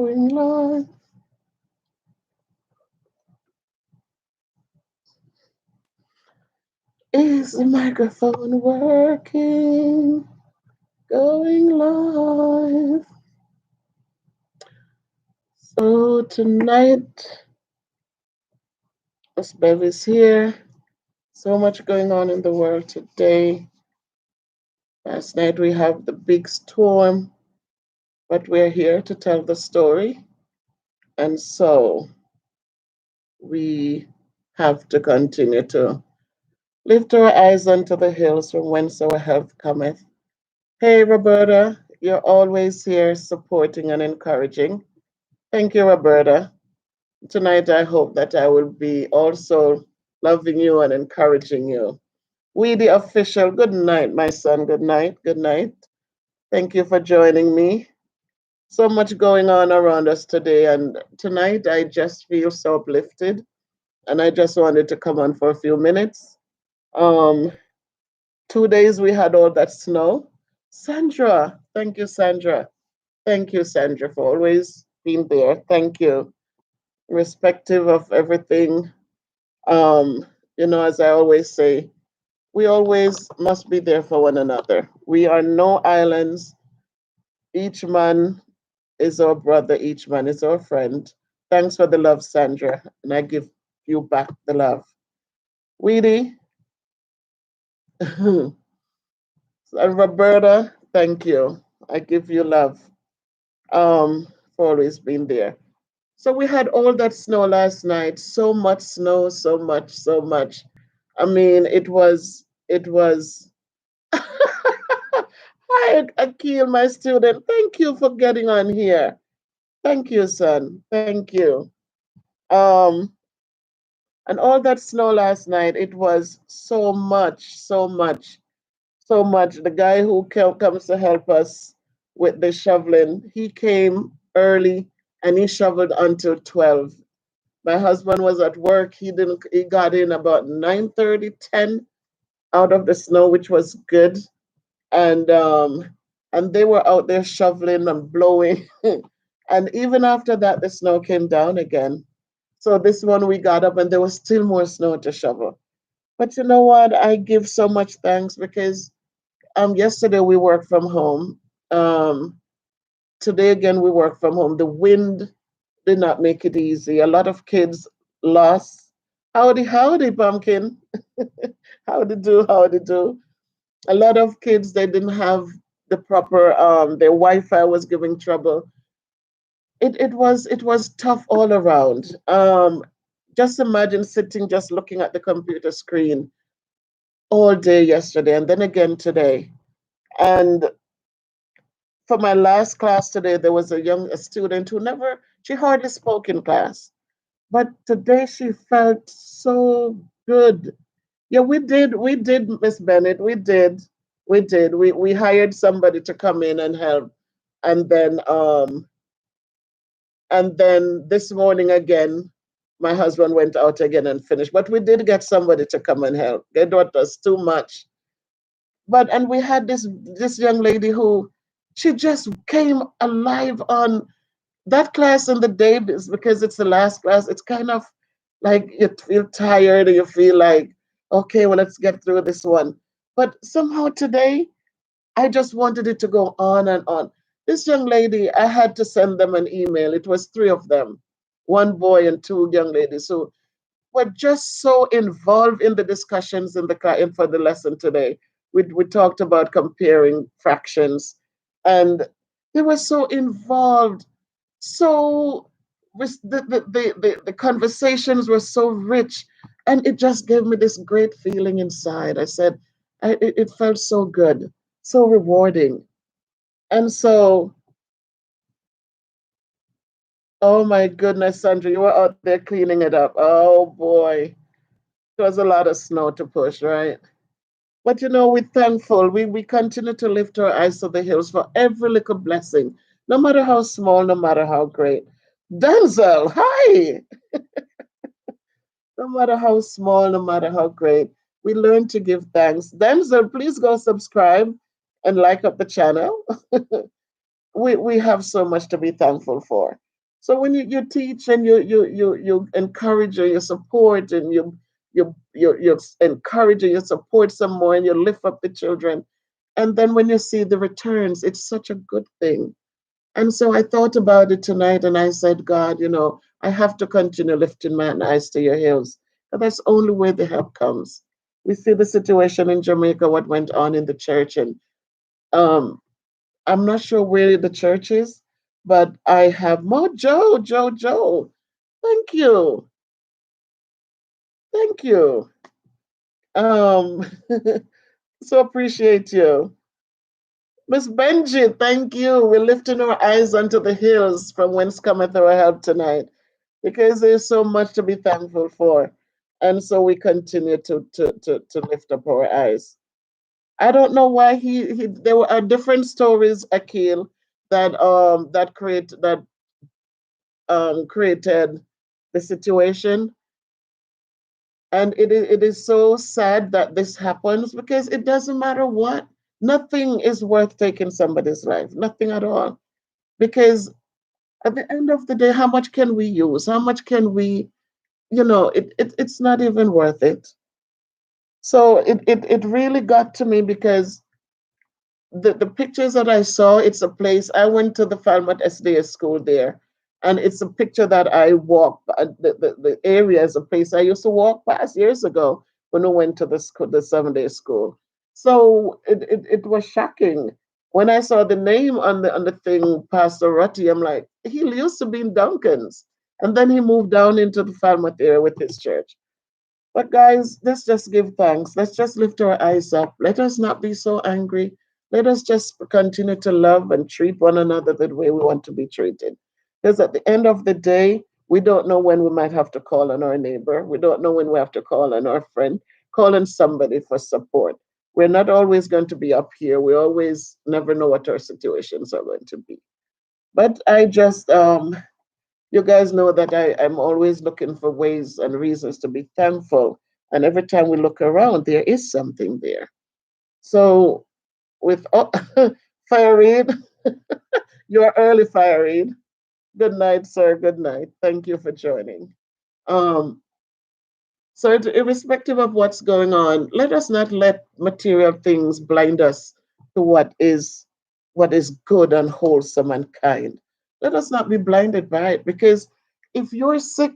Going live. Is the microphone working? Going live. So tonight, Miss Bev is here. So much going on in the world today. Last night we have the big storm, but we're here to tell the story. And so we have to continue to lift our eyes unto the hills from whence our help cometh. Hey, Roberta, you're always here supporting and encouraging. Thank you, Roberta. Tonight, I hope that I will be also loving you and encouraging you. We, the official, good night, my son. Good night. Good night. Thank you for joining me. So much going on around us today. And tonight, I just feel so uplifted. And I just wanted to come on for a few minutes. Um, 2 days we had all that snow. Sandra, thank you, Sandra. Thank you, Sandra, for always being there. Thank you. Irrespective of everything, as I always say, we always must be there for one another. We are no islands. Each man is our brother, each man is our friend. Thanks for the love, Sandra, and I give you back the love. Weedy and Roberta, thank you. I give you love for always being there. So we had all that snow last night. So much snow, so much, so much. I mean, it was. Hi, Akil, my student. Thank you for getting on here. Thank you, son. Thank you. Um, and all that snow last night, it was so much, so much, so much. The guy who comes to help us with the shoveling, he came early and he shoveled until 12. My husband was at work. He got in about 9:30, 10 out of the snow, which was good. And and they were out there shoveling and blowing. And even after that, the snow came down again. So this one we got up and there was still more snow to shovel. But you know what? I give so much thanks because yesterday we worked from home. Today again we work from home. The wind did not make it easy. A lot of kids lost. Howdy, howdy, pumpkin. Howdy do, howdy do. A lot of kids they didn't have the proper their Wi-Fi was giving trouble. It was tough all around. Just imagine sitting just looking at the computer screen all day yesterday and then again today. And for my last class today, there was a student who never she hardly spoke in class. But today she felt so good. Yeah, we did, Miss Bennett. We did. We hired somebody to come in and help. And then this morning again, my husband went out again and finished. But we did get somebody to come and help. Get what was too much. But and we had this young lady who she just came alive on that class in the day because it's the last class. It's kind of like you feel tired or you feel like, okay, well, let's get through this one. But somehow today, I just wanted it to go on and on. This young lady, I had to send them an email. It was three of them, one boy and two young ladies who were just so involved in the discussions in the for the lesson today. We talked about comparing fractions, and they were so involved. So the conversations were so rich, and it just gave me this great feeling inside. I said, it felt so good, so rewarding, and so. Oh my goodness, Sandra, you were out there cleaning it up. Oh boy. It was a lot of snow to push, right? But we're thankful. We continue to lift our eyes to the hills for every little blessing, no matter how small, no matter how great. Denzel, hi! No matter how small, no matter how great, we learn to give thanks. Denzel, please go subscribe and like up the channel. We have so much to be thankful for. So when you teach and you encourage and you support and you encourage and you support some more and you lift up the children, and then when you see the returns, it's such a good thing. And so I thought about it tonight and I said, God, I have to continue lifting my eyes to your hills. And that's the only way the help comes. We see the situation in Jamaica, what went on in the church, and um, I'm not sure where the church is, but I have more Joe. Thank you. Thank you. Um, so appreciate you. Miss Benji, thank you. We're lifting our eyes unto the hills from whence cometh our help tonight, because there's so much to be thankful for. And so we continue to lift up our eyes. I don't know why he there were different stories, Akil, that created the situation. And it is so sad that this happens because it doesn't matter what. Nothing is worth taking somebody's life. Nothing at all. Because at the end of the day, how much can we use? How much can we, it's not even worth it. So it really got to me because the pictures that I saw, it's a place. I went to the Falmouth SDS school there, and it's a picture that I walked. The area is a place I used to walk past years ago when I went to the school, the 7 day school. So it was shocking when I saw the name on the thing, Pastor Rutty. I'm like, he used to be in Duncan's, and then he moved down into the Falmouth area with his church. But guys, let's just give thanks. Let's just lift our eyes up. Let us not be so angry. Let us just continue to love and treat one another the way we want to be treated. Because at the end of the day, we don't know when we might have to call on our neighbor. We don't know when we have to call on our friend, call on somebody for support. We're not always going to be up here. We always never know what our situations are going to be. But you guys know that I'm always looking for ways and reasons to be thankful. And every time we look around, there is something there. So with Fire Reed, you're early, Fire Reed. Good night, sir. Good night. Thank you for joining. Um, so irrespective of what's going on, let us not let material things blind us to what is good and wholesome and kind. Let us not be blinded by it because if you're sick,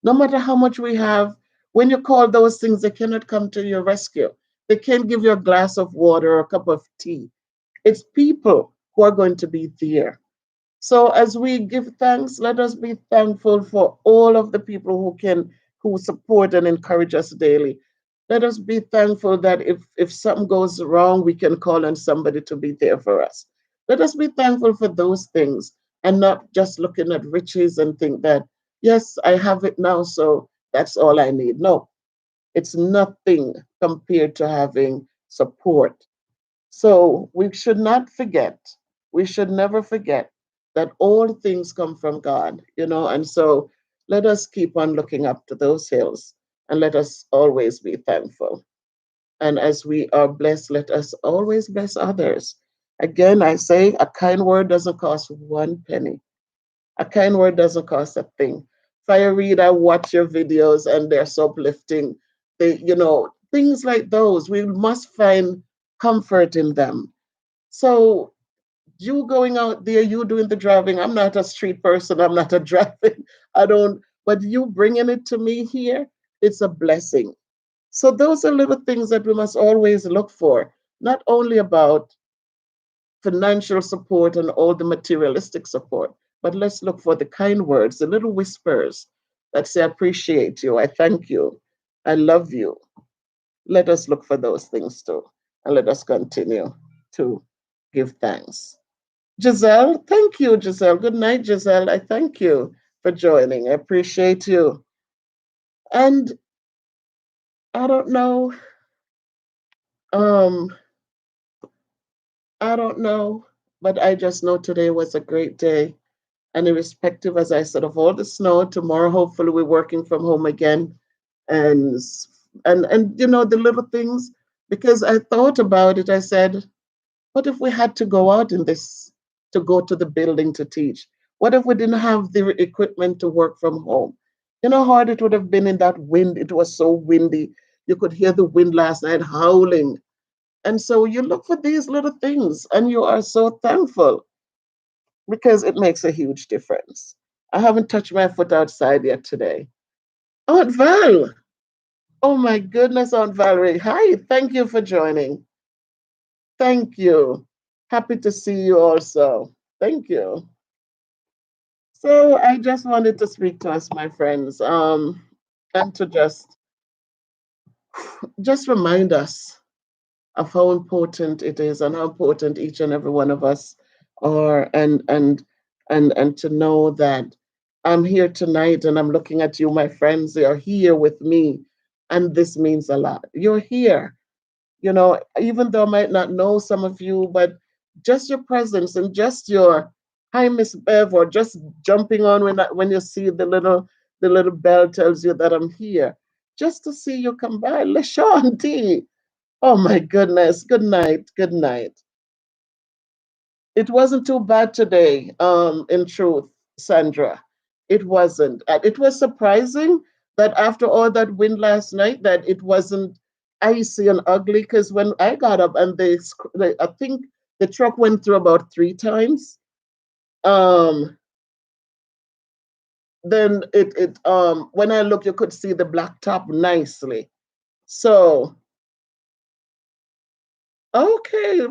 no matter how much we have, when you call those things, they cannot come to your rescue. They can't give you a glass of water or a cup of tea. It's people who are going to be there. So as we give thanks, let us be thankful for all of the people who support and encourage us daily. Let us be thankful that if something goes wrong, we can call on somebody to be there for us. Let us be thankful for those things and not just looking at riches and think that, yes, I have it now, so that's all I need. No, it's nothing compared to having support. So we should not forget, we should never forget that all things come from God, and so let us keep on looking up to those hills and let us always be thankful. And as we are blessed, let us always bless others. Again, I say a kind word doesn't cost one penny. A kind word doesn't cost a thing. Fire Read, I watch your videos and they're so uplifting. Things like those, we must find comfort in them. So you going out there, you doing the driving. I'm not a street person. I'm not a driving. I don't, but you bringing it to me here, it's a blessing. So those are little things that we must always look for, not only about financial support and all the materialistic support, but let's look for the kind words, the little whispers that say, I appreciate you, I thank you, I love you. Let us look for those things too, and let us continue to give thanks. Giselle, thank you, Giselle. Good night, Giselle. I thank you for joining. I appreciate you. And I don't know, um, I don't know, but I just know today was a great day. And irrespective, as I said, of all the snow, tomorrow hopefully we're working from home again, and the little things. Because I thought about it, I said, what if we had to go out in this to go to the building to teach? What if we didn't have the equipment to work from home? You know how hard it would have been in that wind. It was so windy. You could hear the wind last night howling. And so you look for these little things and you are so thankful because it makes a huge difference. I haven't touched my foot outside yet today. Aunt Val. Oh my goodness, Aunt Valerie. Hi, thank you for joining. Thank you. Happy to see you also. Thank you. So I just wanted to speak to us, my friends, and to just remind us of how important it is and how important each and every one of us are, and to know that I'm here tonight and I'm looking at you, my friends. They are here with me, and this means a lot. You're here, even though I might not know some of you, but just your presence and just your hi, Miss Bev, or just jumping on when you see the little bell tells you that I'm here, just to see you come by. LaShawn D. Oh my goodness. Good night. Good night. It wasn't too bad today, in truth, Sandra. It wasn't. It was surprising that after all that wind last night, that it wasn't icy and ugly. Because when I got up and I think the truck went through about 3 times. Um, then when I looked, you could see the black top nicely. So okay,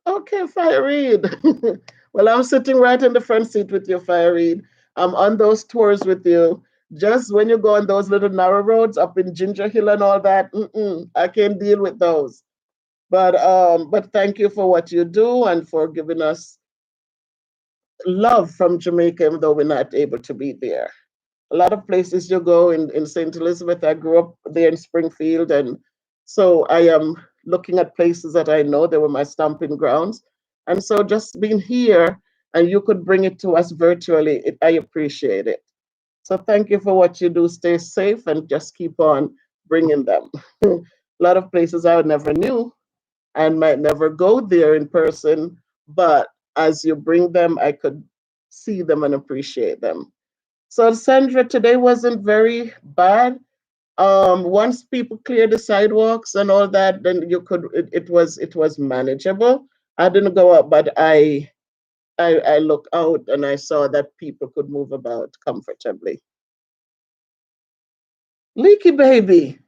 okay, Fire Reed. Well, I'm sitting right in the front seat with you, Fire Reed. I'm on those tours with you. Just when you go on those little narrow roads up in Ginger Hill and all that, I can't deal with those. But thank you for what you do and for giving us love from Jamaica, even though we're not able to be there. A lot of places you go in St. Elizabeth. I grew up there in Springfield, and so I am looking at places that I know they were my stomping grounds. And so just being here and you could bring it to us virtually, I appreciate it. So thank you for what you do. Stay safe and just keep on bringing them. A lot of places I never knew and might never go there in person, but as you bring them, I could see them and appreciate them. So Sandra, today wasn't very bad. Once people clear the sidewalks and all that, then it was manageable. I didn't go out, but I looked out and I saw that people could move about comfortably. Leaky baby,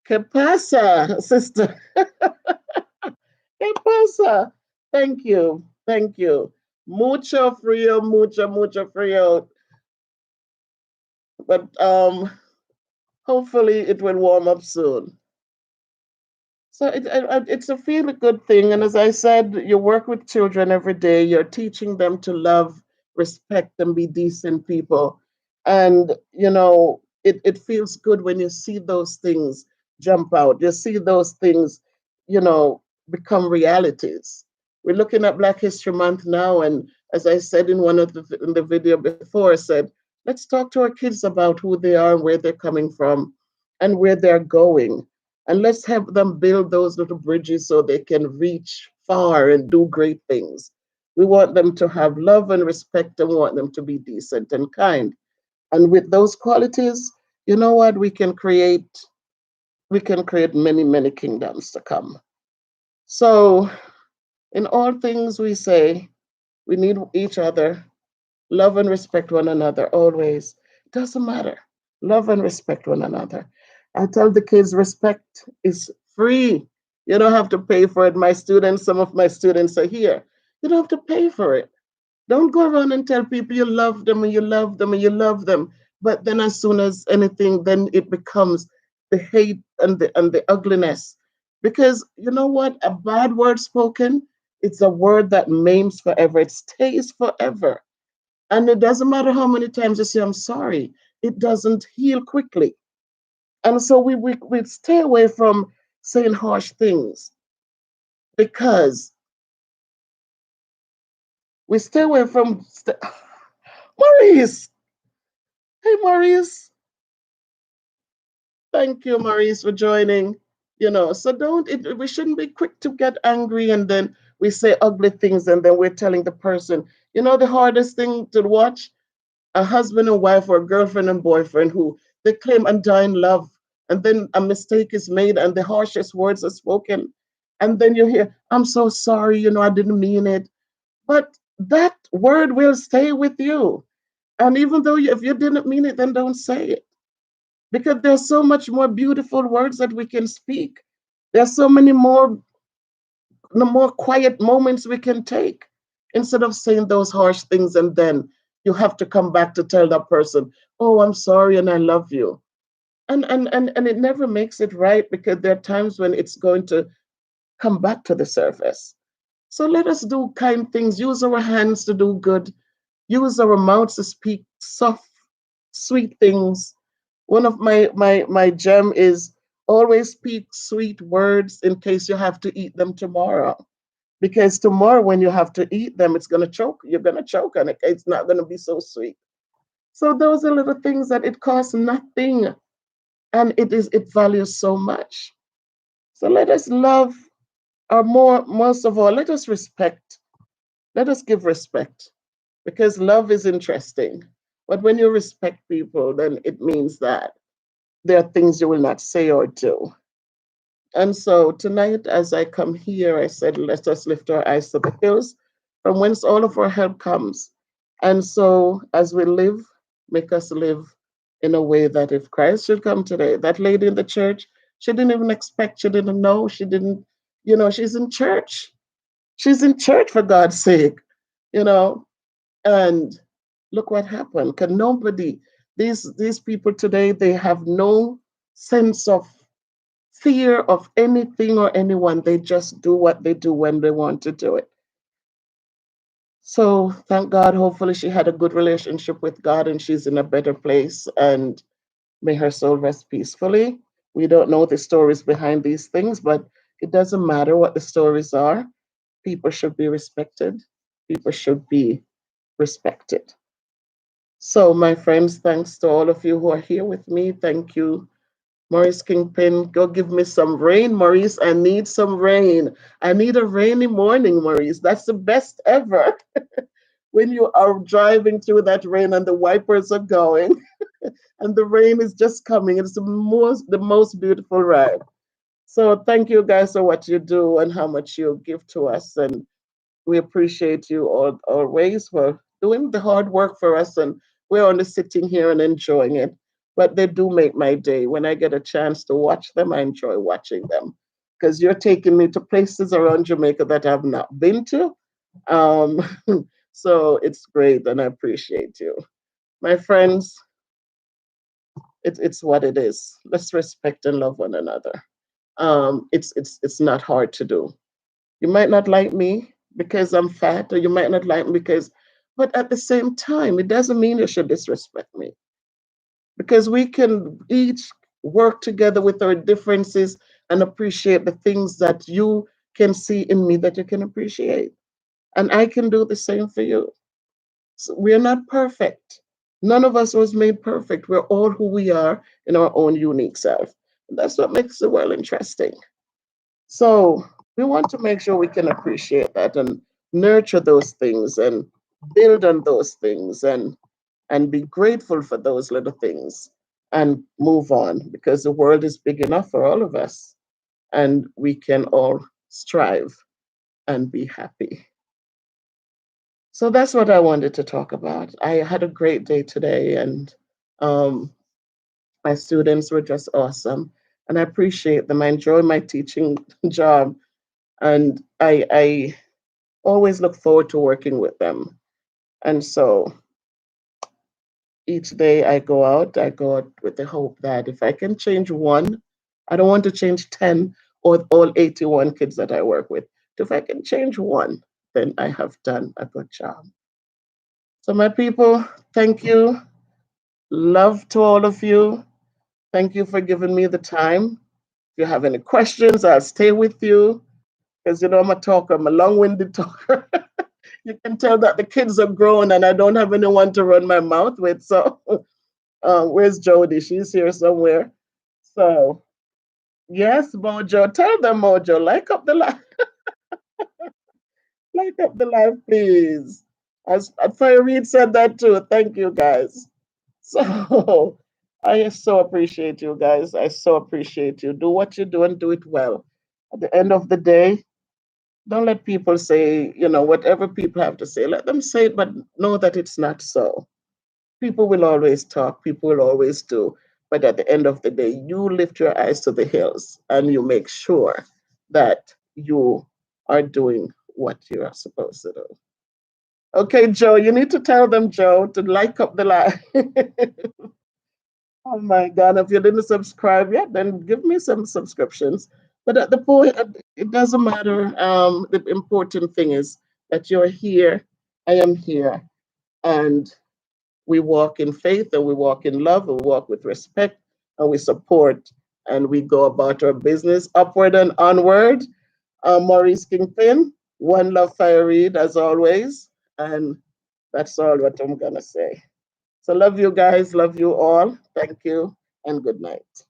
que pasa, sister? Que pasa? Thank you, thank you. Mucho frío, mucho frío. But hopefully it will warm up soon. So it's a really good thing. And as I said, you work with children every day. You're teaching them to love, respect, and be decent people. And, it feels good when you see those things jump out. You see those things, become realities. We're looking at Black History Month now. And as I said in the video before, I said, let's talk to our kids about who they are and where they're coming from and where they're going, and let's help them build those little bridges so they can reach far and do great things. We want them to have love and respect, and we want them to be decent and kind. And with those qualities, you know what? We can create many, many kingdoms to come. So in all things we say, we need each other. Love and respect one another always. It doesn't matter. Love and respect one another. I tell the kids respect is free. You don't have to pay for it. Some of my students are here. You don't have to pay for it. Don't go around and tell people you love them and you love them and you love them. But then as soon as anything, then it becomes the hate and the ugliness. Because you know what? A bad word spoken, it's a word that maims forever. It stays forever. And it doesn't matter how many times you say, I'm sorry, it doesn't heal quickly. And so we stay away from saying harsh things because we stay away from. Maurice! Hey, Maurice. Thank you, Maurice, for joining. So we shouldn't be quick to get angry and then we say ugly things and then we're telling the person, You know, the hardest thing to watch, a husband and wife or a girlfriend and boyfriend who they claim undying love, and then a mistake is made and the harshest words are spoken. And then you hear, I'm so sorry, I didn't mean it. But that word will stay with you. And even though if you didn't mean it, then don't say it. Because there's so much more beautiful words that we can speak. There's so many more the more quiet moments we can take instead of saying those harsh things, and then you have to come back to tell that person, oh, I'm sorry and I love you. And it never makes it right, because there are times when it's going to come back to the surface. So let us do kind things, use our hands to do good, use our mouths to speak soft, sweet things. One of my gem is always speak sweet words in case you have to eat them tomorrow, because tomorrow when you have to eat them, it's going to choke, you're going to choke on it, it's not going to be so sweet. So those are little things that it costs nothing, and it values so much. So let us love, or most of all, let us respect. Let us give respect, because love is interesting, but when you respect people, then it means that there are things you will not say or do. And so tonight, as I come here, I said, let us lift our eyes to the hills from whence all of our help comes. And so as we live, make us live in a way that if Christ should come today, that lady in the church, she didn't even expect, she didn't know, she didn't, she's in church. She's in church, for God's sake, you know, and look what happened. Can nobody, these people today, they have no sense of fear of anything or anyone. They just do what they do when they want to do it. So thank God, hopefully she had a good relationship with God and she's in a better place, and may her soul rest peacefully. We don't know the stories behind these things, but it doesn't matter what the stories are. People should be respected. People should be respected. So, my friends, thanks to all of you who are here with me. Thank you, Maurice Kingpin. Go give me some rain, Maurice. I need some rain. I need a rainy morning, Maurice. That's the best ever. When you are driving through that rain and the wipers are going and the rain is just coming. It's the most beautiful ride. So thank you guys for what you do and how much you give to us. And we appreciate you all always for doing the hard work for us. And we're only sitting here and enjoying it. But they do make my day. When I get a chance to watch them, I enjoy watching them. Because you're taking me to places around Jamaica that I've not been to. Um, so it's great, and I appreciate you. My friends, it's what it is. Let's respect and love one another. It's not hard to do. You might not like me because I'm fat, or you might not like me because, but at the same time, it doesn't mean you should disrespect me, because we can each work together with our differences and appreciate the things that you can see in me that you can appreciate. And I can do the same for you. So we're not perfect. None of us was made perfect. We're all who we are in our own unique self. And that's what makes the world interesting. So we want to make sure we can appreciate that and nurture those things and build on those things, and be grateful for those little things and move on, because the world is big enough for all of us, and we can all strive and be happy. So that's what I wanted to talk about. I had a great day today, and um, my students were just awesome, and I appreciate them. I enjoy my teaching job, and I always look forward to working with them. And so each day I go out with the hope that if I can change one, I don't want to change 10 or all 81 kids that I work with. If I can change one, then I have done a good job. So, my people, thank you. Love to all of you. Thank you for giving me the time. If you have any questions, I'll stay with you, because I'm a talker, I'm a long winded talker. You can tell that the kids are grown and I don't have anyone to run my mouth with. So, where's Jody? She's here somewhere. So, yes, Mojo, tell them, Mojo, like up the live, like up the live, please. As Fire Reed said that too. Thank you guys. So I so appreciate you guys. I so appreciate you. Do what you do and do it well. At the end of the day, don't let people say, whatever people have to say. Let them say it, but know that it's not so. People will always talk, people will always do. But at the end of the day, you lift your eyes to the hills and you make sure that you are doing what you are supposed to do. Okay, Joe, you need to tell them, Joe, to like up the line. Oh my God, if you didn't subscribe yet, then give me some subscriptions. But at the point, it doesn't matter. The important thing is that you're here, I am here, and we walk in faith and we walk in love and we walk with respect and we support and we go about our business upward and onward. Maurice Kingpin, one love fire read as always. And that's all what I'm going to say. So love you guys, love you all. Thank you and good night.